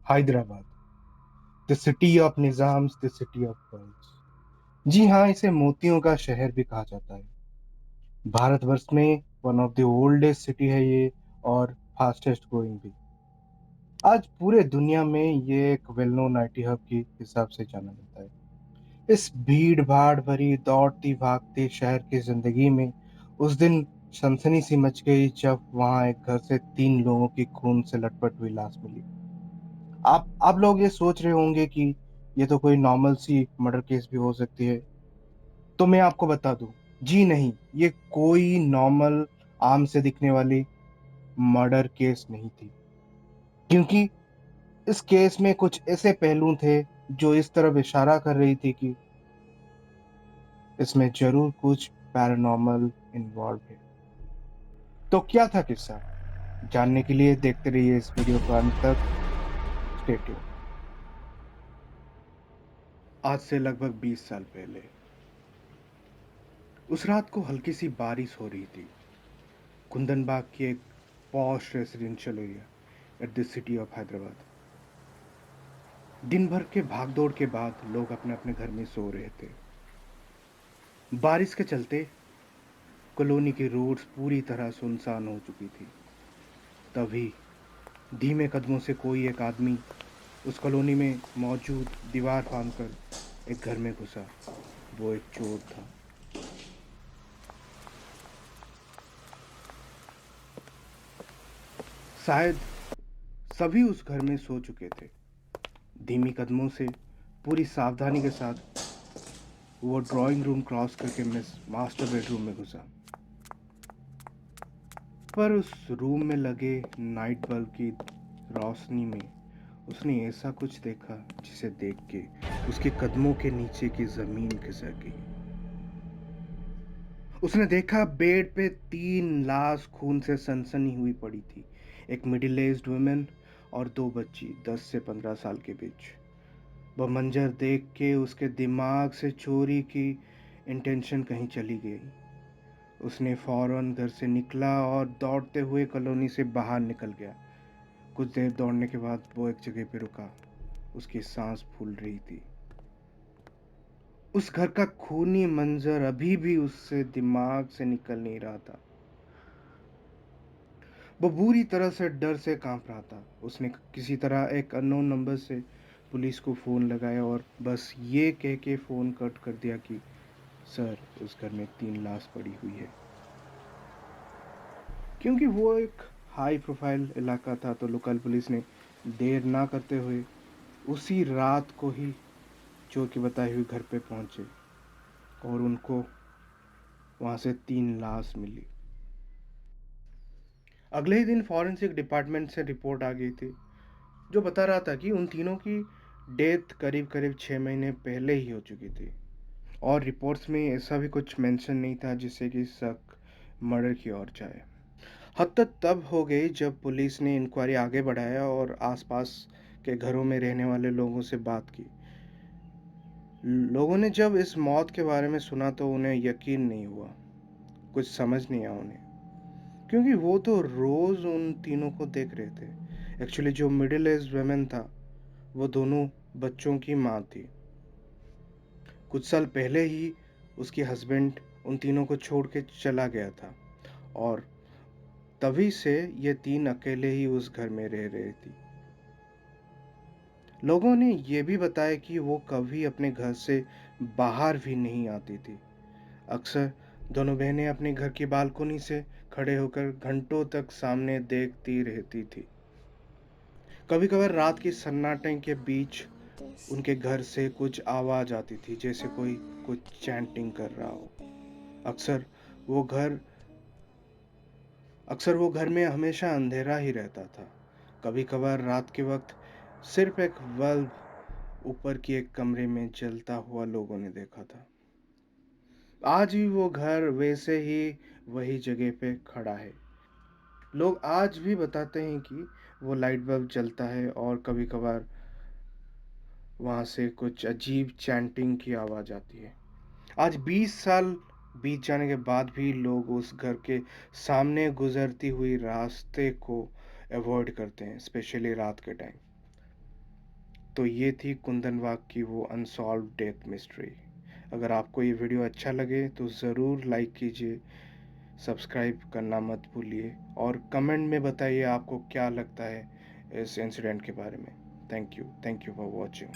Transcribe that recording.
Hyderabad, the city of Nizams, the city of pearls. जी हाँ, इसे मोतियों का शहर भी कहा जाता है। भारतवर्ष में one of the oldest city है ये, और फास्टेस्ट ग्रोइंग भी। आज पूरे दुनिया में ये एक वेल नोन आईटी हब के हिसाब से जाना जाता है। इस भीड़ भाड़ भरी दौड़ती भागती शहर की जिंदगी में उस दिन सनसनी सी मच गई जब वहां एक घर से 3 लोगों की खून से लटपट हुई लाश मिली। आप लोग ये सोच रहे होंगे कि ये तो कोई नॉर्मल सी मर्डर केस भी हो सकती है। तो मैं आपको बता दूं, जी नहीं, ये कोई नॉर्मल आम से दिखने वाली मर्डर केस नहीं थी। क्योंकि इस केस में कुछ ऐसे पहलू थे जो इस तरफ इशारा कर रही थी कि इसमें जरूर कुछ पैरानॉर्मल इन्वॉल्व है। तो क्या था किस्सा? जानने के लिए देखते रहिए इस वीडियो को अंत तक। Stay tune. आज से लगभग 20 साल पहले उस रात को हल्की सी बारिश हो रही थी, कुंदनबाग की एक posh residential area at the city of Hyderabad. दिन भर के भागदौड़ के बाद लोग अपने अपने घर में सो रहे थे। बारिश के चलते कॉलोनी की रोड्स पूरी तरह सुनसान हो चुकी थी। तभी धीमे कदमों से कोई एक आदमी उस कॉलोनी में मौजूद दीवार फांदकर एक घर में घुसा। वो एक चोर था। शायद सभी उस घर में सो चुके थे। धीमी कदमों से, पूरी सावधानी के साथ वो ड्राइंग रूम क्रॉस करके मिस मास्टर बेडरूम में घुसा। पर उस रूम में लगे नाइट बल्ब की रोशनी में उसने ऐसा कुछ देखा जिसे देख के उसके कदमों के नीचे की जमीन खिसक गई। उसने देखा बेड पे 3 लाश खून से सनसनी हुई पड़ी थी। एक मिडिल एज्ड वुमेन और 2 बच्ची 10 से 15 साल के बीच। वह मंजर देख के उसके दिमाग से चोरी की इंटेंशन कहीं चली गई। उसने फौरन घर से निकला और दौड़ते हुए कॉलोनी से बाहर निकल गया। कुछ देर दौड़ने के बाद वो एक जगह पे रुका। उसकी सांस फूल रही थी। उस घर का खूनी मंजर अभी भी उससे दिमाग से निकल नहीं रहा था। वो बुरी तरह से डर से कांप रहा था। उसने किसी तरह एक अननोन नंबर से पुलिस को फ़ोन लगाया और बस ये कह के फ़ोन कट कर दिया कि सर, उस घर में 3 लाश पड़ी हुई है। क्योंकि वो एक हाई प्रोफाइल इलाका था तो लोकल पुलिस ने देर ना करते हुए उसी रात को ही चोर की बताई हुई घर पे पहुंचे और उनको वहां से 3 लाश मिली। अगले ही दिन फॉरेंसिक डिपार्टमेंट से रिपोर्ट आ गई थी जो बता रहा था कि उन तीनों की डेथ करीब करीब 6 महीने पहले ही हो चुकी थी। और रिपोर्ट्स में ऐसा भी कुछ मेंशन नहीं था जिससे कि शक मर्डर की ओर जाए। हद तब हो गई जब पुलिस ने इंक्वायरी आगे बढ़ाया और आसपास के घरों में रहने वाले लोगों से बात की। लोगों ने जब इस मौत के बारे में सुना तो उन्हें यकीन नहीं हुआ। कुछ समझ नहीं आया उन्हें, क्योंकि वो तो रोज उन तीनों को देख रहे थे। एक्चुअली जो मिडिल एज वुमेन था वो दोनों बच्चों की माँ थी। कुछ साल पहले ही उसकी हस्बैंड उन तीनों को छोड़ के चला गया था और तभी से ये तीन अकेले ही उस घर में रह रही थी। लोगों ने ये भी बताया कि वो कभी अपने घर से बाहर भी नहीं आती थी। अक्सर दोनों बहनें अपने घर की बालकोनी से खड़े होकर घंटों तक सामने देखती रहती थी। कभी कभार रात की सन्नाटे के बीच उनके घर से कुछ आवाज आती थी, जैसे कोई कुछ चैंटिंग कर रहा हो। अक्सर वो घर अक्सर वो घर में हमेशा अंधेरा ही रहता था। कभी कभार रात के वक्त सिर्फ एक बल्ब ऊपर की एक कमरे में जलता हुआ लोगों ने देखा था। आज भी वो घर वैसे ही वही जगह पे खड़ा है। लोग आज भी बताते हैं कि वो लाइट बल्ब जलता है और कभी कभार वहां से कुछ अजीब चैंटिंग की आवाज आती है। आज 20 साल बीत जाने के बाद भी लोग उस घर के सामने गुजरती हुई रास्ते को अवॉइड करते हैं, स्पेशली रात के टाइम। तो ये थी कुंदनवाग की वो अनसॉल्व्ड डेथ मिस्ट्री। अगर आपको ये वीडियो अच्छा लगे तो ज़रूर लाइक कीजिए, सब्सक्राइब करना मत भूलिए और कमेंट में बताइए आपको क्या लगता है इस इंसिडेंट के बारे में। Thank you for watching.